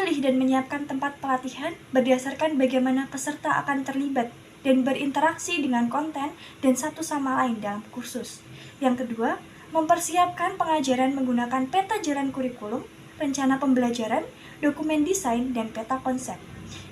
memilih dan menyiapkan tempat pelatihan berdasarkan bagaimana peserta akan terlibat dan berinteraksi dengan konten dan satu sama lain dalam kursus. Yang kedua, mempersiapkan pengajaran menggunakan peta jalan kurikulum, rencana pembelajaran, dokumen desain, dan peta konsep.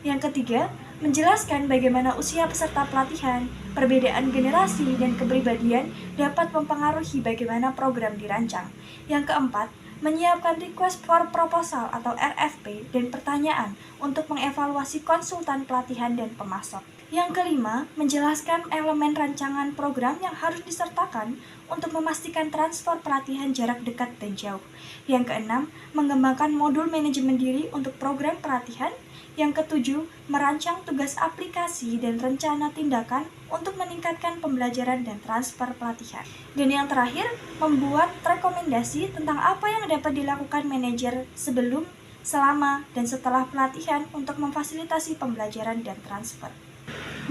Yang ketiga, menjelaskan bagaimana usia peserta pelatihan, perbedaan generasi, dan kepribadian dapat mempengaruhi bagaimana program dirancang. Yang keempat, menyiapkan request for proposal atau RFP dan pertanyaan untuk mengevaluasi konsultan pelatihan dan pemasok. Yang kelima, menjelaskan elemen rancangan program yang harus disertakan untuk memastikan transfer pelatihan jarak dekat dan jauh. Yang keenam, mengembangkan modul manajemen diri untuk program pelatihan. Yang ketujuh, merancang tugas aplikasi dan rencana tindakan untuk meningkatkan pembelajaran dan transfer pelatihan. Dan yang terakhir, membuat rekomendasi tentang apa yang dapat dilakukan manajer sebelum, selama, dan setelah pelatihan untuk memfasilitasi pembelajaran dan transfer.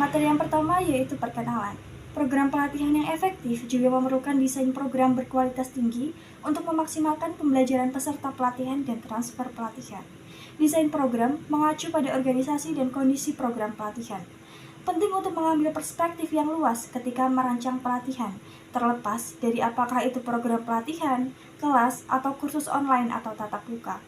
Materi yang pertama yaitu perkenalan. Program pelatihan yang efektif juga memerlukan desain program berkualitas tinggi untuk memaksimalkan pembelajaran peserta pelatihan dan transfer pelatihan. Desain program mengacu pada organisasi dan kondisi program pelatihan. Penting untuk mengambil perspektif yang luas ketika merancang pelatihan, terlepas dari apakah itu program pelatihan, kelas, atau kursus online atau tatap muka.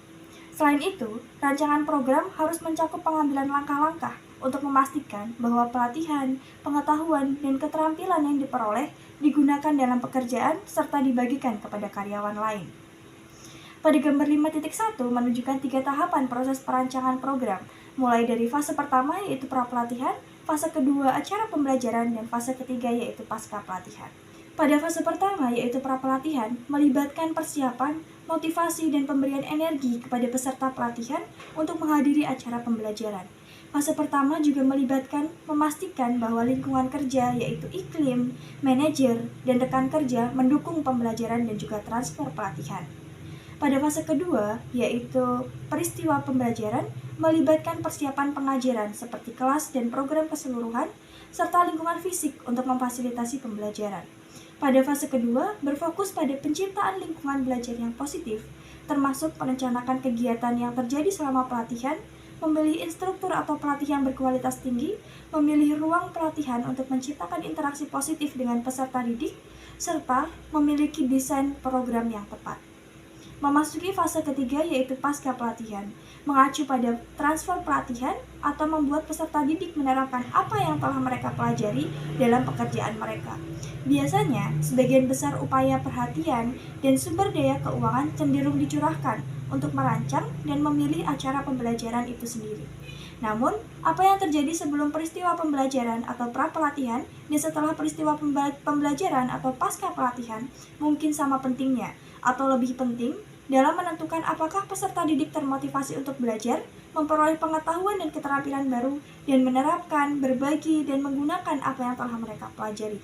Selain itu, rancangan program harus mencakup pengambilan langkah-langkah untuk memastikan bahwa pelatihan, pengetahuan, dan keterampilan yang diperoleh digunakan dalam pekerjaan serta dibagikan kepada karyawan lain. Pada gambar 5.1 menunjukkan 3 tahapan proses perancangan program, mulai dari fase pertama yaitu pra-pelatihan, fase kedua acara pembelajaran, dan fase ketiga yaitu pasca pelatihan. Pada fase pertama yaitu pra-pelatihan, melibatkan persiapan, motivasi, dan pemberian energi kepada peserta pelatihan untuk menghadiri acara pembelajaran. Fase pertama juga melibatkan memastikan bahwa lingkungan kerja yaitu iklim, manajer, dan rekan kerja mendukung pembelajaran dan juga transfer pelatihan. Pada fase kedua, yaitu peristiwa pembelajaran, melibatkan persiapan pengajaran seperti kelas dan program keseluruhan, serta lingkungan fisik untuk memfasilitasi pembelajaran. Pada fase kedua, berfokus pada penciptaan lingkungan belajar yang positif, termasuk merencanakan kegiatan yang terjadi selama pelatihan, memilih instruktur atau pelatih yang berkualitas tinggi, memilih ruang pelatihan untuk menciptakan interaksi positif dengan peserta didik, serta memiliki desain program yang tepat. Memasuki fase ketiga yaitu pasca pelatihan, mengacu pada transfer pelatihan atau membuat peserta didik menerapkan apa yang telah mereka pelajari dalam pekerjaan mereka. Biasanya, sebagian besar upaya perhatian dan sumber daya keuangan cenderung dicurahkan untuk merancang dan memilih acara pembelajaran itu sendiri. Namun, apa yang terjadi sebelum peristiwa pembelajaran atau pra-pelatihan dan setelah peristiwa pembelajaran atau pasca pelatihan mungkin sama pentingnya atau lebih penting dalam menentukan apakah peserta didik termotivasi untuk belajar, memperoleh pengetahuan dan keterampilan baru, dan menerapkan, berbagi, dan menggunakan apa yang telah mereka pelajari.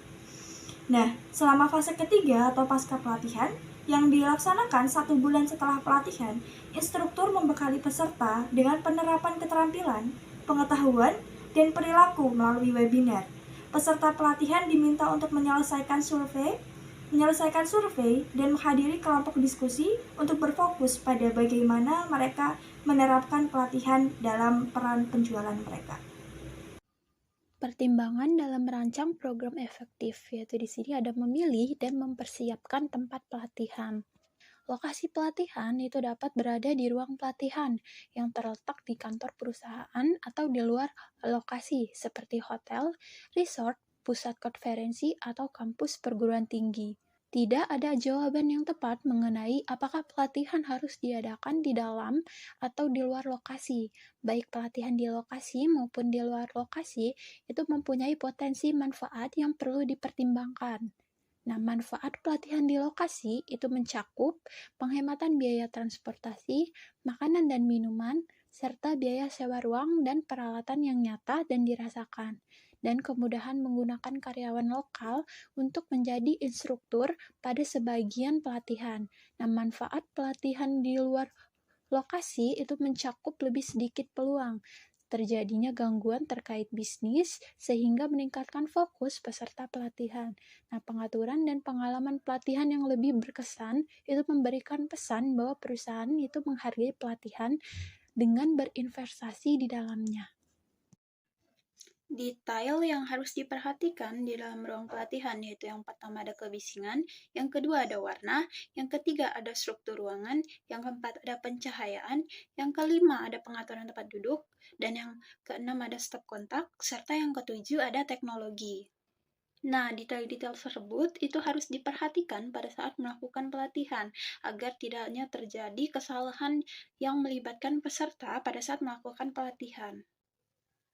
Nah, selama fase ketiga atau pasca pelatihan, yang dilaksanakan 1 bulan setelah pelatihan, instruktur membekali peserta dengan penerapan keterampilan, pengetahuan, dan perilaku melalui webinar. Peserta pelatihan diminta untuk menyelesaikan survei dan menghadiri kelompok diskusi untuk berfokus pada bagaimana mereka menerapkan pelatihan dalam peran penjualan mereka. Pertimbangan dalam merancang program efektif, yaitu di sini ada memilih dan mempersiapkan tempat pelatihan. Lokasi pelatihan itu dapat berada di ruang pelatihan yang terletak di kantor perusahaan atau di luar lokasi seperti hotel, resort, pusat konferensi, atau kampus perguruan tinggi. Tidak ada jawaban yang tepat mengenai apakah pelatihan harus diadakan di dalam atau di luar lokasi. Baik pelatihan di lokasi maupun di luar lokasi itu mempunyai potensi manfaat yang perlu dipertimbangkan. Nah, manfaat pelatihan di lokasi itu mencakup penghematan biaya transportasi, makanan dan minuman, serta biaya sewa ruang dan peralatan yang nyata dan dirasakan, dan kemudahan menggunakan karyawan lokal untuk menjadi instruktur pada sebagian pelatihan. Nah, manfaat pelatihan di luar lokasi itu mencakup lebih sedikit peluang terjadinya gangguan terkait bisnis sehingga meningkatkan fokus peserta pelatihan. Nah, pengaturan dan pengalaman pelatihan yang lebih berkesan itu memberikan pesan bahwa perusahaan itu menghargai pelatihan dengan berinvestasi di dalamnya. Detail yang harus diperhatikan di dalam ruang pelatihan yaitu yang pertama ada kebisingan, yang kedua ada warna, yang ketiga ada struktur ruangan, yang keempat ada pencahayaan, yang kelima ada pengaturan tempat duduk, dan yang keenam ada stop kontak, serta yang ketujuh ada teknologi. Nah, detail-detail tersebut itu harus diperhatikan pada saat melakukan pelatihan agar tidaknya terjadi kesalahan yang melibatkan peserta pada saat melakukan pelatihan.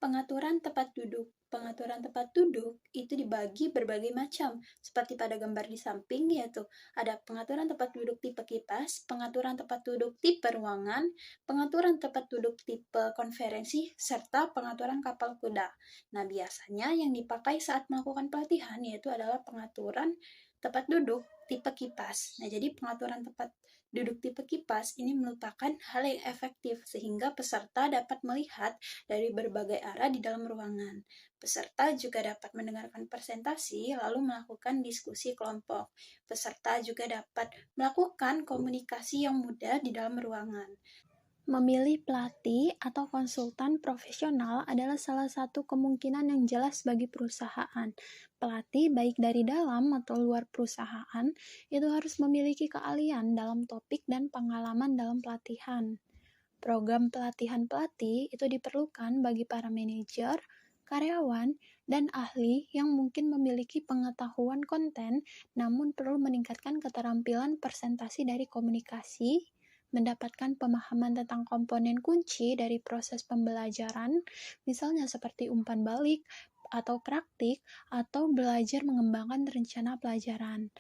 Pengaturan tempat duduk. Pengaturan tempat duduk itu dibagi berbagai macam, seperti pada gambar di samping, yaitu ada pengaturan tempat duduk tipe kipas, pengaturan tempat duduk tipe ruangan, pengaturan tempat duduk tipe konferensi, serta pengaturan kapal kuda. Nah, biasanya yang dipakai saat melakukan pelatihan yaitu adalah pengaturan tempat duduk tipe kipas. Nah, jadi pengaturan tempat duduk tipe kipas ini merupakan hal yang efektif sehingga peserta dapat melihat dari berbagai arah di dalam ruangan. Peserta juga dapat mendengarkan presentasi lalu melakukan diskusi kelompok. Peserta juga dapat melakukan komunikasi yang mudah di dalam ruangan. Memilih pelatih atau konsultan profesional adalah salah satu kemungkinan yang jelas bagi perusahaan. Pelatih baik dari dalam atau luar perusahaan itu harus memiliki keahlian dalam topik dan pengalaman dalam pelatihan. Program pelatihan pelatih itu diperlukan bagi para manajer, karyawan, dan ahli yang mungkin memiliki pengetahuan konten namun perlu meningkatkan keterampilan presentasi dari komunikasi, mendapatkan pemahaman tentang komponen kunci dari proses pembelajaran, misalnya seperti umpan balik atau praktik, atau belajar mengembangkan rencana pelajaran.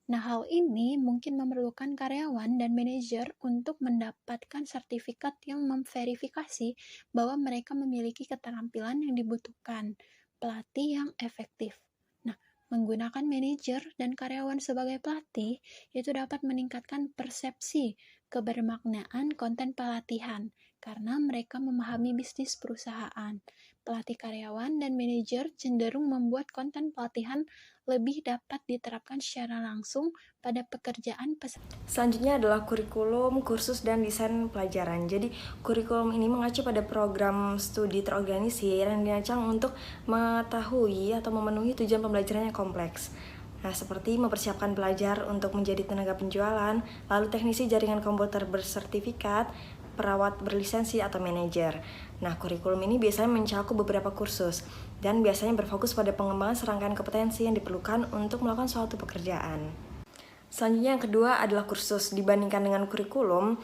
Nah, hal ini mungkin memerlukan karyawan dan manajer untuk mendapatkan sertifikat yang memverifikasi bahwa mereka memiliki keterampilan yang dibutuhkan. Pelatih yang efektif. Nah, menggunakan manajer dan karyawan sebagai pelatih itu dapat meningkatkan persepsi kebermaknaan konten pelatihan karena mereka memahami bisnis perusahaan. Pelatih karyawan dan manajer cenderung membuat konten pelatihan lebih dapat diterapkan secara langsung pada pekerjaan peserta. Selanjutnya adalah kurikulum, kursus, dan desain pelajaran. Jadi, kurikulum ini mengacu pada program studi terorganisir yang dirancang untuk mengetahui atau memenuhi tujuan pembelajaran yang kompleks. Nah, seperti mempersiapkan pelajar untuk menjadi tenaga penjualan, lalu teknisi jaringan komputer bersertifikat, perawat berlisensi, atau manajer. Nah, kurikulum ini biasanya mencakup beberapa kursus dan biasanya berfokus pada pengembangan serangkaian kompetensi yang diperlukan untuk melakukan suatu pekerjaan. Selanjutnya yang kedua adalah kursus. Dibandingkan dengan kurikulum,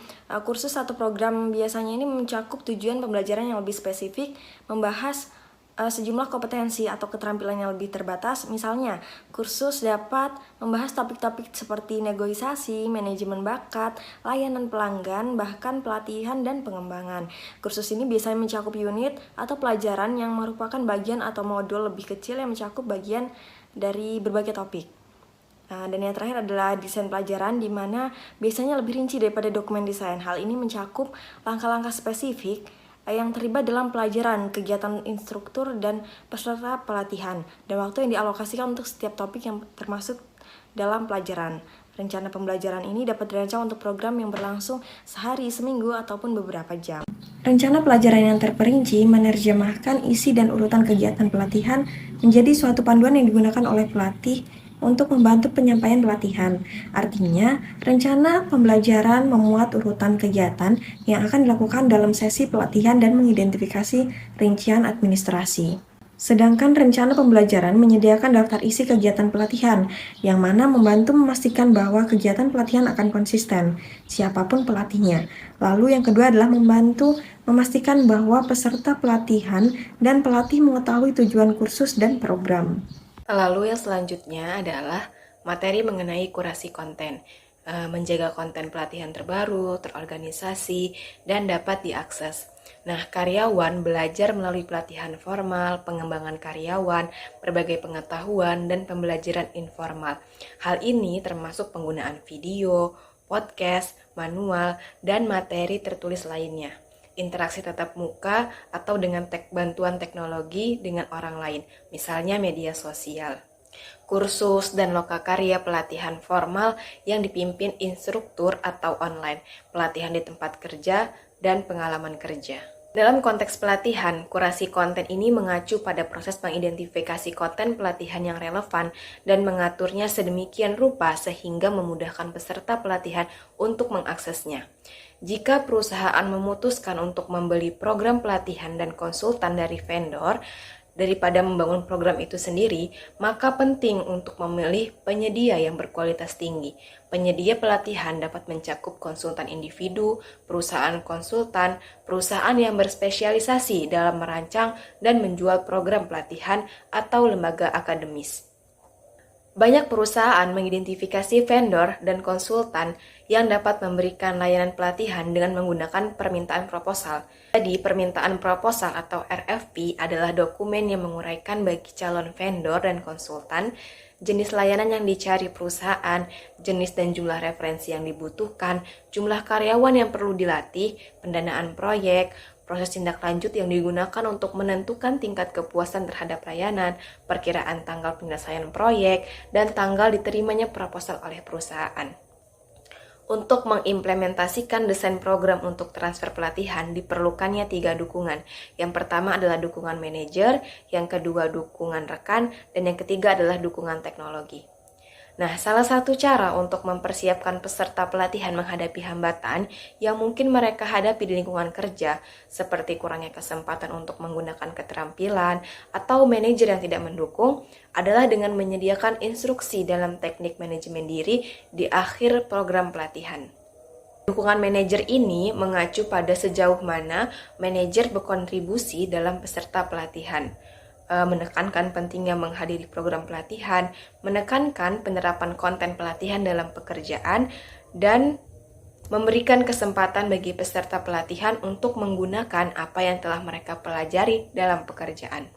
kursus atau program biasanya ini mencakup tujuan pembelajaran yang lebih spesifik, membahas sejumlah kompetensi atau keterampilan yang lebih terbatas. Misalnya, kursus dapat membahas topik-topik seperti negosiasi, manajemen bakat, layanan pelanggan, bahkan pelatihan dan pengembangan. Kursus ini biasanya mencakup unit atau pelajaran yang merupakan bagian atau modul lebih kecil yang mencakup bagian dari berbagai topik. Dan yang terakhir adalah desain pelajaran, di mana biasanya lebih rinci daripada dokumen desain. Hal ini mencakup langkah-langkah spesifik yang terlibat dalam pelajaran, kegiatan instruktur, dan peserta pelatihan, dan waktu yang dialokasikan untuk setiap topik yang termasuk dalam pelajaran. Rencana pembelajaran ini dapat dirancang untuk program yang berlangsung sehari, seminggu, ataupun beberapa jam. Rencana pelajaran yang terperinci menerjemahkan isi dan urutan kegiatan pelatihan menjadi suatu panduan yang digunakan oleh pelatih untuk membantu penyampaian pelatihan. Artinya, rencana pembelajaran memuat urutan kegiatan yang akan dilakukan dalam sesi pelatihan dan mengidentifikasi rincian administrasi. Sedangkan rencana pembelajaran menyediakan daftar isi kegiatan pelatihan, yang mana membantu memastikan bahwa kegiatan pelatihan akan konsisten, siapapun pelatihnya. Lalu yang kedua adalah membantu memastikan bahwa peserta pelatihan dan pelatih mengetahui tujuan kursus dan program. Lalu yang selanjutnya adalah materi mengenai kurasi konten, menjaga konten pelatihan terbaru, terorganisasi, dan dapat diakses. Nah, karyawan belajar melalui pelatihan formal, pengembangan karyawan, berbagai pengetahuan, dan pembelajaran informal. Hal ini termasuk penggunaan video, podcast, manual, dan materi tertulis lainnya. Interaksi tatap muka atau dengan bantuan teknologi dengan orang lain, misalnya media sosial. Kursus dan lokakarya pelatihan formal yang dipimpin instruktur atau online, pelatihan di tempat kerja, dan pengalaman kerja. Dalam konteks pelatihan, kurasi konten ini mengacu pada proses mengidentifikasi konten pelatihan yang relevan dan mengaturnya sedemikian rupa sehingga memudahkan peserta pelatihan untuk mengaksesnya. Jika perusahaan memutuskan untuk membeli program pelatihan dan konsultan dari vendor, daripada membangun program itu sendiri, maka penting untuk memilih penyedia yang berkualitas tinggi. Penyedia pelatihan dapat mencakup konsultan individu, perusahaan konsultan, perusahaan yang berspesialisasi dalam merancang dan menjual program pelatihan atau lembaga akademis. Banyak perusahaan mengidentifikasi vendor dan konsultan yang dapat memberikan layanan pelatihan dengan menggunakan permintaan proposal. Jadi, permintaan proposal atau RFP adalah dokumen yang menguraikan bagi calon vendor dan konsultan jenis layanan yang dicari perusahaan, jenis dan jumlah referensi yang dibutuhkan, jumlah karyawan yang perlu dilatih, pendanaan proyek, proses tindak lanjut yang digunakan untuk menentukan tingkat kepuasan terhadap layanan, perkiraan tanggal penyelesaian proyek, dan tanggal diterimanya proposal oleh perusahaan. Untuk mengimplementasikan desain program untuk transfer pelatihan diperlukannya 3 dukungan. Yang pertama adalah dukungan manajer, yang kedua dukungan rekan, dan yang ketiga adalah dukungan teknologi. Nah, salah satu cara untuk mempersiapkan peserta pelatihan menghadapi hambatan yang mungkin mereka hadapi di lingkungan kerja, seperti kurangnya kesempatan untuk menggunakan keterampilan atau manajer yang tidak mendukung, adalah dengan menyediakan instruksi dalam teknik manajemen diri di akhir program pelatihan. Dukungan manajer ini mengacu pada sejauh mana manajer berkontribusi dalam peserta pelatihan. Menekankan pentingnya menghadiri program pelatihan, menekankan penerapan konten pelatihan dalam pekerjaan, dan memberikan kesempatan bagi peserta pelatihan untuk menggunakan apa yang telah mereka pelajari dalam pekerjaan.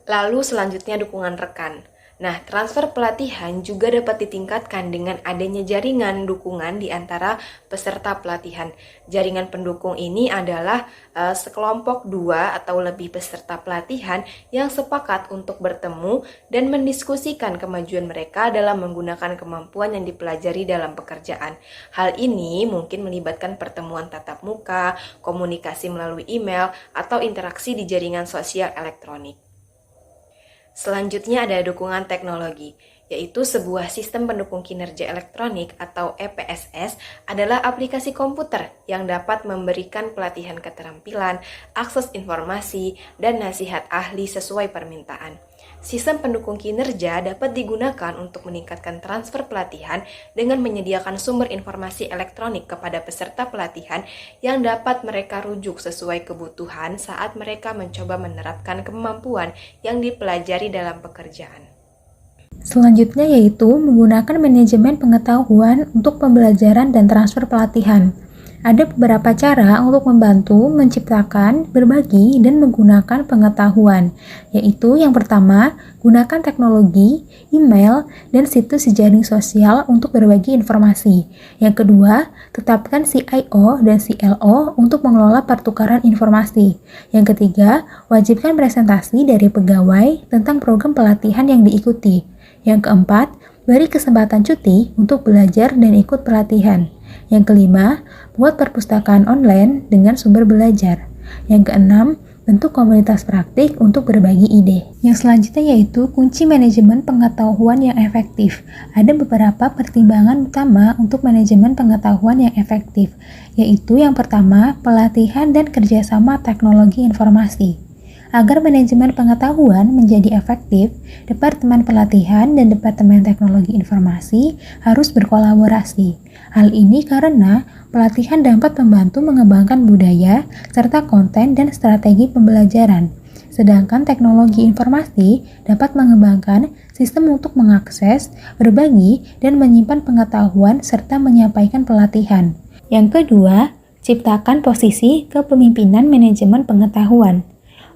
Lalu selanjutnya dukungan rekan. Nah, transfer pelatihan juga dapat ditingkatkan dengan adanya jaringan dukungan di antara peserta pelatihan. Jaringan pendukung ini adalah sekelompok 2 atau lebih peserta pelatihan yang sepakat untuk bertemu dan mendiskusikan kemajuan mereka dalam menggunakan kemampuan yang dipelajari dalam pekerjaan. Hal ini mungkin melibatkan pertemuan tatap muka, komunikasi melalui email, atau interaksi di jaringan sosial elektronik. Selanjutnya ada dukungan teknologi, yaitu sebuah sistem pendukung kinerja elektronik atau EPSS adalah aplikasi komputer yang dapat memberikan pelatihan keterampilan, akses informasi, dan nasihat ahli sesuai permintaan. Sistem pendukung kinerja dapat digunakan untuk meningkatkan transfer pelatihan dengan menyediakan sumber informasi elektronik kepada peserta pelatihan yang dapat mereka rujuk sesuai kebutuhan saat mereka mencoba menerapkan kemampuan yang dipelajari dalam pekerjaan. Selanjutnya yaitu menggunakan manajemen pengetahuan untuk pembelajaran dan transfer pelatihan. Ada beberapa cara untuk membantu menciptakan, berbagi, dan menggunakan pengetahuan, yaitu yang pertama, gunakan teknologi, email, dan situs jejaring sosial untuk berbagi informasi. Yang kedua, tetapkan CIO dan CLO untuk mengelola pertukaran informasi. Yang ketiga, wajibkan presentasi dari pegawai tentang program pelatihan yang diikuti. Yang keempat, beri kesempatan cuti untuk belajar dan ikut pelatihan. Yang kelima, buat perpustakaan online dengan sumber belajar. Yang keenam, bentuk komunitas praktik untuk berbagi ide. Yang selanjutnya yaitu kunci manajemen pengetahuan yang efektif. Ada beberapa pertimbangan utama untuk manajemen pengetahuan yang efektif, yaitu yang pertama, pelatihan dan kerjasama teknologi informasi. Agar manajemen pengetahuan menjadi efektif, Departemen Pelatihan dan Departemen Teknologi Informasi harus berkolaborasi. Hal ini karena pelatihan dapat membantu mengembangkan budaya serta konten dan strategi pembelajaran. Sedangkan teknologi informasi dapat mengembangkan sistem untuk mengakses, berbagi, dan menyimpan pengetahuan serta menyampaikan pelatihan. Yang kedua, ciptakan posisi kepemimpinan manajemen pengetahuan.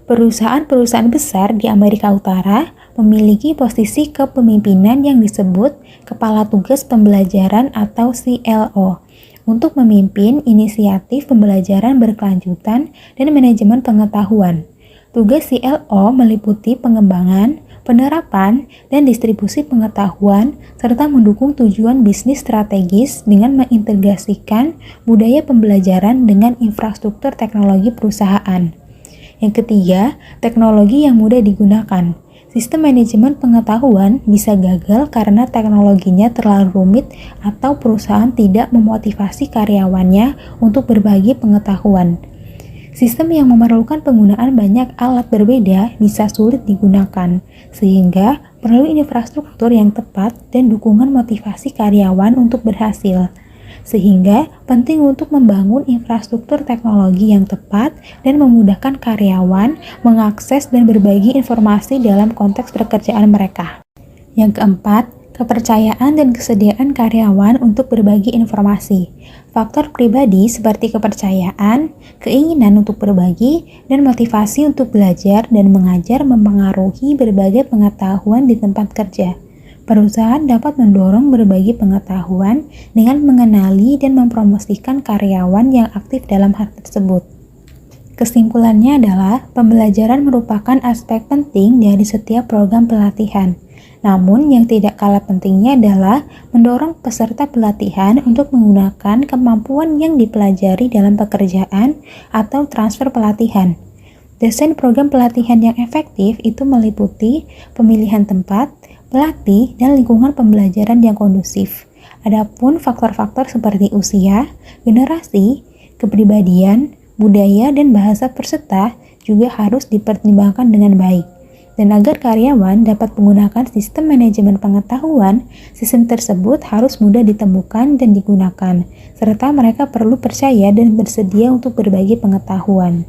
Perusahaan-perusahaan besar di Amerika Utara memiliki posisi kepemimpinan yang disebut Kepala Tugas Pembelajaran atau CLO untuk memimpin inisiatif pembelajaran berkelanjutan dan manajemen pengetahuan. Tugas CLO meliputi pengembangan, penerapan dan distribusi pengetahuan, serta mendukung tujuan bisnis strategis dengan mengintegrasikan budaya pembelajaran dengan infrastruktur teknologi perusahaan. Yang ketiga, teknologi yang mudah digunakan. Sistem manajemen pengetahuan bisa gagal karena teknologinya terlalu rumit atau perusahaan tidak memotivasi karyawannya untuk berbagi pengetahuan. Sistem yang memerlukan penggunaan banyak alat berbeda bisa sulit digunakan, sehingga perlu infrastruktur yang tepat dan dukungan motivasi karyawan untuk berhasil. Sehingga penting untuk membangun infrastruktur teknologi yang tepat dan memudahkan karyawan mengakses dan berbagi informasi dalam konteks pekerjaan mereka. Yang keempat, kepercayaan dan kesediaan karyawan untuk berbagi informasi. Faktor pribadi seperti kepercayaan, keinginan untuk berbagi, dan motivasi untuk belajar dan mengajar mempengaruhi berbagai pengetahuan di tempat kerja. Perusahaan dapat mendorong berbagi pengetahuan dengan mengenali dan mempromosikan karyawan yang aktif dalam hal tersebut. Kesimpulannya adalah, pembelajaran merupakan aspek penting dari setiap program pelatihan. Namun, yang tidak kalah pentingnya adalah mendorong peserta pelatihan untuk menggunakan kemampuan yang dipelajari dalam pekerjaan atau transfer pelatihan. Desain program pelatihan yang efektif itu meliputi pemilihan tempat, pelatih, dan lingkungan pembelajaran yang kondusif. Adapun faktor-faktor seperti usia, generasi, kepribadian, budaya, dan bahasa peserta juga harus dipertimbangkan dengan baik. Dan agar karyawan dapat menggunakan sistem manajemen pengetahuan, sistem tersebut harus mudah ditemukan dan digunakan, serta mereka perlu percaya dan bersedia untuk berbagi pengetahuan.